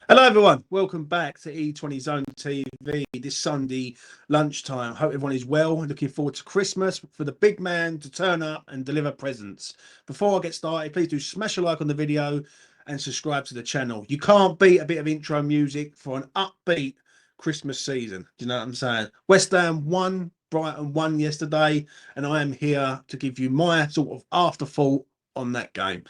Hello everyone, welcome back to E20 Zone TV this Sunday lunchtime. Hope everyone is well. Looking forward to Christmas for the big man to turn up and deliver presents. Before I get started, please do smash a like on the video and subscribe to the channel. You can't beat a bit of intro music for an upbeat Christmas season. Do you know what I'm saying? West Ham won, Brighton won yesterday, and I am here to give you my sort of afterthought on that game.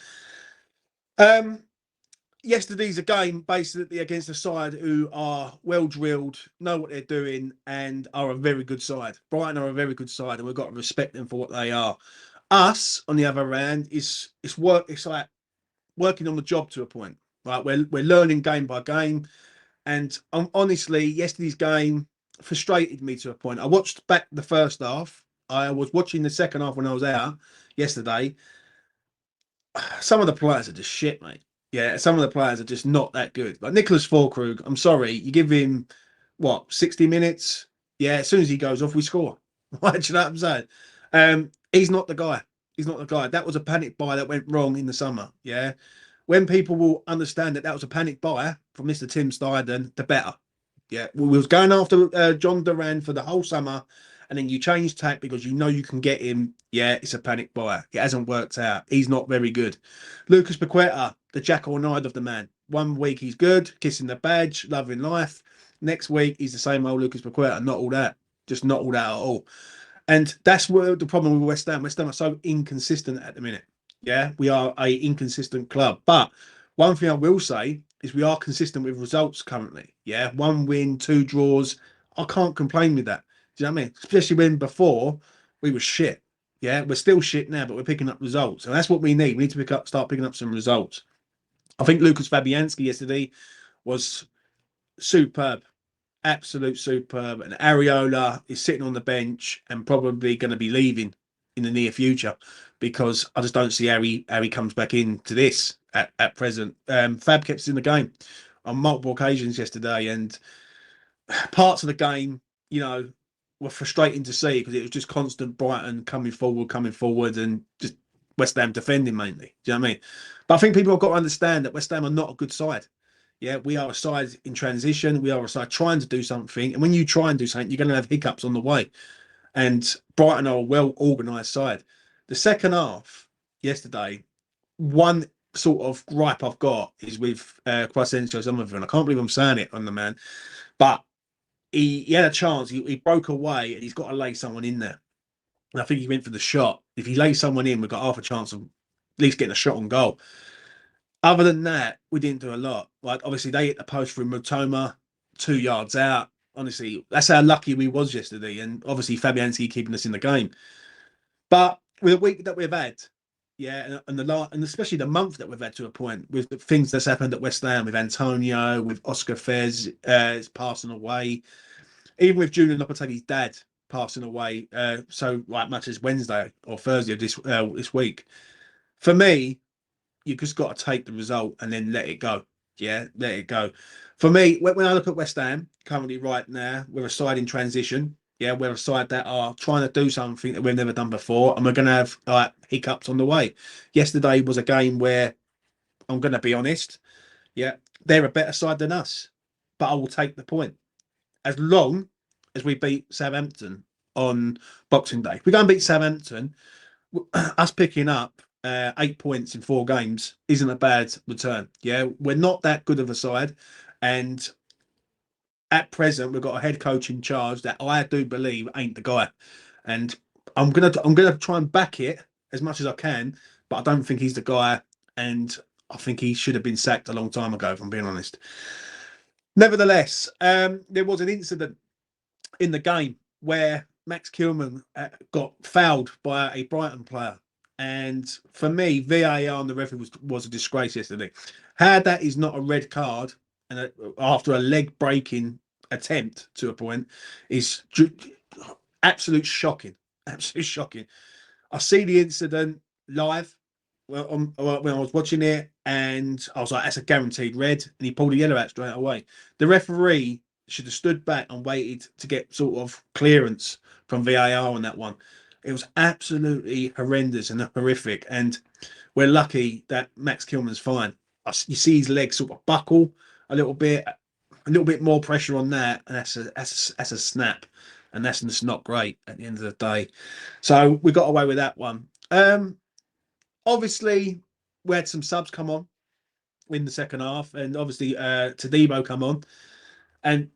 Yesterday's a game basically against a side who are well drilled, know what they're doing, and are a very good side. Brighton are a very good side, and we've got to respect them for what they are. Us, on the other hand, it's like working on the job to a point. Right, we're learning game by game, and honestly, yesterday's game frustrated me to a point. I watched back the first half. I was watching the second half when I was out yesterday. Some of the players are just shit, mate. Yeah, some of the players are just not that good. Like Nicholas Füllkrug, I'm sorry, you give him, what, 60 minutes? Yeah, as soon as he goes off, we score. Do you know what I'm saying? He's not the guy. He's not the guy. That was a panic buy that went wrong in the summer, yeah? When people will understand that that was a panic buy from Mr. Tim Steidten, the better. Yeah, we was going after John Duran for the whole summer, and then you change tack because you know you can get him. Yeah, it's a panic buy. It hasn't worked out. He's not very good. Lucas Paqueta, the Jack-o'-nide of the man. 1 week he's good, kissing the badge, loving life. Next week he's the same old Lucas Paqueta, not all that. Just not all that at all. And that's where the problem with West Ham. West Ham are so inconsistent at the minute. Yeah, we are a inconsistent club. But one thing I will say is we are consistent with results currently. Yeah, 1 win, 2 draws. I can't complain with that. Do you know what I mean? Especially when before we were shit. Yeah, we're still shit now, but we're picking up results. And that's what we need. We need to start picking up some results. I think Lucas Fabianski yesterday was superb. Absolute superb. And Areola is sitting on the bench and probably going to be leaving in the near future because I just don't see how he comes back into this at present. Fab kept us in the game on multiple occasions yesterday, and parts of the game, you know, were frustrating to see because it was just constant Brighton coming forward, and just West Ham defending mainly. Do you know what I mean? But I think people have got to understand that West Ham are not a good side. Yeah, we are a side in transition. We are a side trying to do something. And when you try and do something, you're going to have hiccups on the way. And Brighton are a well-organised side. The second half yesterday, one sort of gripe I've got is with Crescencio Somerville. I can't believe I'm saying it on the man. But he had a chance. He broke away and he's got to lay someone in there. And I think he went for the shot. If he lays someone in, we've got half a chance of at least getting a shot on goal. Other than that, we didn't do a lot. Like, obviously, they hit the post from Mutoma 2 yards out. Honestly, that's how lucky we was yesterday. And obviously, Fabianski keeping us in the game. But with the week that we've had, yeah, and especially the month that we've had to a point, with the things that's happened at West Ham, with Antonio, with Oscar Fez passing away, even with Julian Lopetegui's dad passing away, so like much as Wednesday or Thursday of this week. For me, you just got to take the result and then let it go. Yeah, let it go. For me, when I look at West Ham currently right now, we're a side in transition. Yeah, we're a side that are trying to do something that we've never done before, and we're going to have like hiccups on the way. Yesterday was a game where, I'm going to be honest, yeah, they're a better side than us, but I will take the point. As long as we beat Southampton on Boxing Day, if we go and beat Southampton, us picking up 8 points in 4 games isn't a bad return. Yeah, we're not that good of a side, and at present we've got a head coach in charge that I do believe ain't the guy, and I'm gonna try and back it as much as I can, but I don't think he's the guy, and I think he should have been sacked a long time ago, if I'm being honest. Nevertheless, there was an incident in the game where Max Kilman got fouled by a Brighton player. And for me, VAR and the referee was a disgrace yesterday. How that is not a red card and after a leg breaking attempt to a point is absolute shocking. Absolute shocking. I see the incident live. when I was watching it, and I was like, "That's a guaranteed red," and he pulled a yellow out straight away. The referee should have stood back and waited to get sort of clearance from VAR on that one. It was absolutely horrendous and horrific, and we're lucky that Max Kilman's fine. You see his legs sort of buckle a little bit more pressure on that, and that's a snap, and that's just not great at the end of the day. So we got away with that one. Obviously, we had some subs come on in the second half, and obviously Tadibo come on, and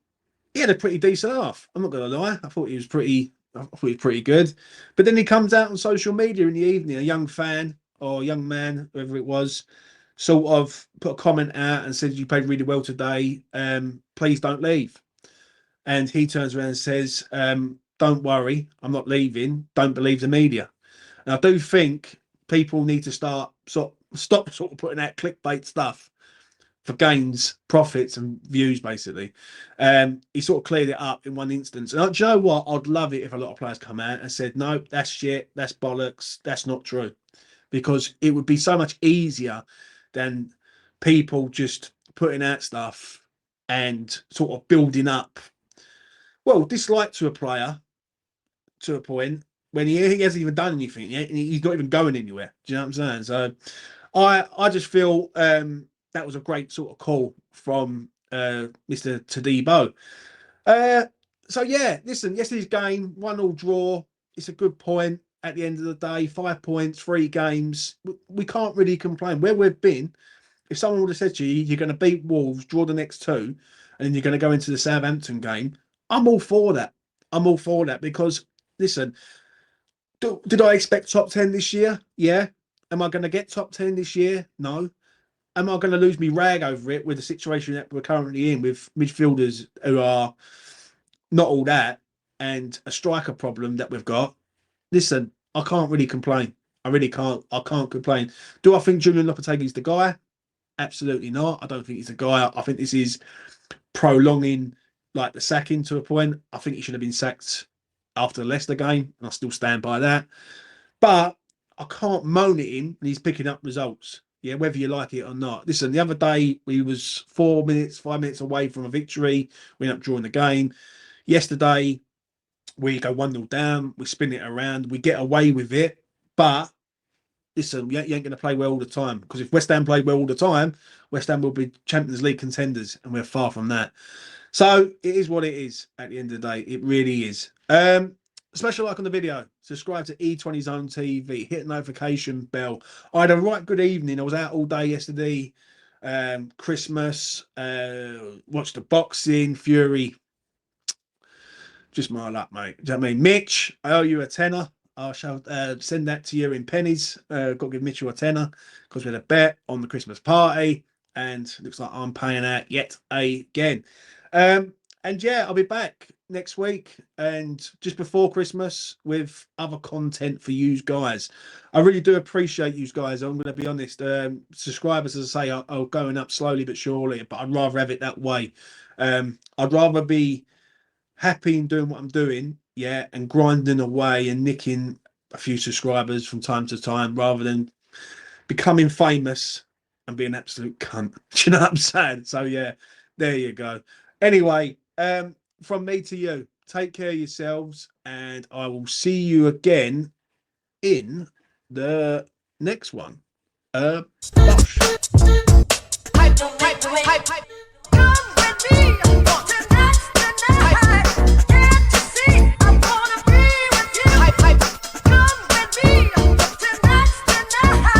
he had a pretty decent half. I'm not going to lie. I thought he was pretty good. But then he comes out on social media in the evening, a young fan or young man, whoever it was, sort of put a comment out and said, "You played really well today. Please don't leave." And he turns around and says, "Don't worry, I'm not leaving. Don't believe the media." And I do think people need to stop sort of putting out clickbait stuff for gains, profits, and views, basically. He sort of cleared it up in one instance. And do you know what? I'd love it if a lot of players come out and said, "No, that's shit, that's bollocks, that's not true." Because it would be so much easier than people just putting out stuff and sort of building up, well, dislike to a player to a point when he hasn't even done anything yet, and he's not even going anywhere. Do you know what I'm saying? So I just feel that was a great sort of call from Mr. Tadibo. So yeah, listen, yesterday's game, 1-1 draw. It's a good point at the end of the day. 5 points, 3 games. We can't really complain. Where we've been, if someone would have said to you, "You're going to beat Wolves, draw the next 2, and then you're going to go into the Southampton game," I'm all for that. I'm all for that because, listen, did I expect top 10 this year? Yeah. Am I going to get top 10 this year? No. Am I going to lose me rag over it with the situation that we're currently in with midfielders who are not all that and a striker problem that we've got? Listen, I can't really complain. I really can't. I can't complain. Do I think Julian Lopetegui's the guy? Absolutely not. I don't think he's the guy. I think this is prolonging like the sacking to a point. I think he should have been sacked after the Leicester game, and I still stand by that. But I can't moan at him and he's picking up results. Yeah, whether you like it or not. Listen, the other day we was 4 minutes, 5 minutes away from a victory. We ended up drawing the game. Yesterday, we go 1-0 down, we spin it around, we get away with it. But listen, you ain't going to play well all the time, because if West Ham played well all the time, West Ham will be Champions League contenders, and we're far from that. So it is what it is at the end of the day. It really is. Special like on the video. Subscribe to E20 Zone TV. Hit the notification bell. I had a right good evening. I was out all day yesterday. Christmas. Watched the boxing. Fury. Just my luck, mate. Do you know what I mean? Mitch, I owe you a tenner. I shall send that to you in pennies. Got to give Mitchell a tenner because we had a bet on the Christmas party, and looks like I'm paying out yet again. And yeah, I'll be back next week and just before Christmas with other content for you guys. I really do appreciate you guys. I'm going to be honest. Subscribers, as I say, are going up slowly but surely, but I'd rather have it that way. I'd rather be happy in doing what I'm doing, yeah, and grinding away and nicking a few subscribers from time to time rather than becoming famous and being an absolute cunt. Do you know what I'm saying? So yeah, there you go. Anyway, from me to you, take care of yourselves, and I will see you again in the next one. Bosh.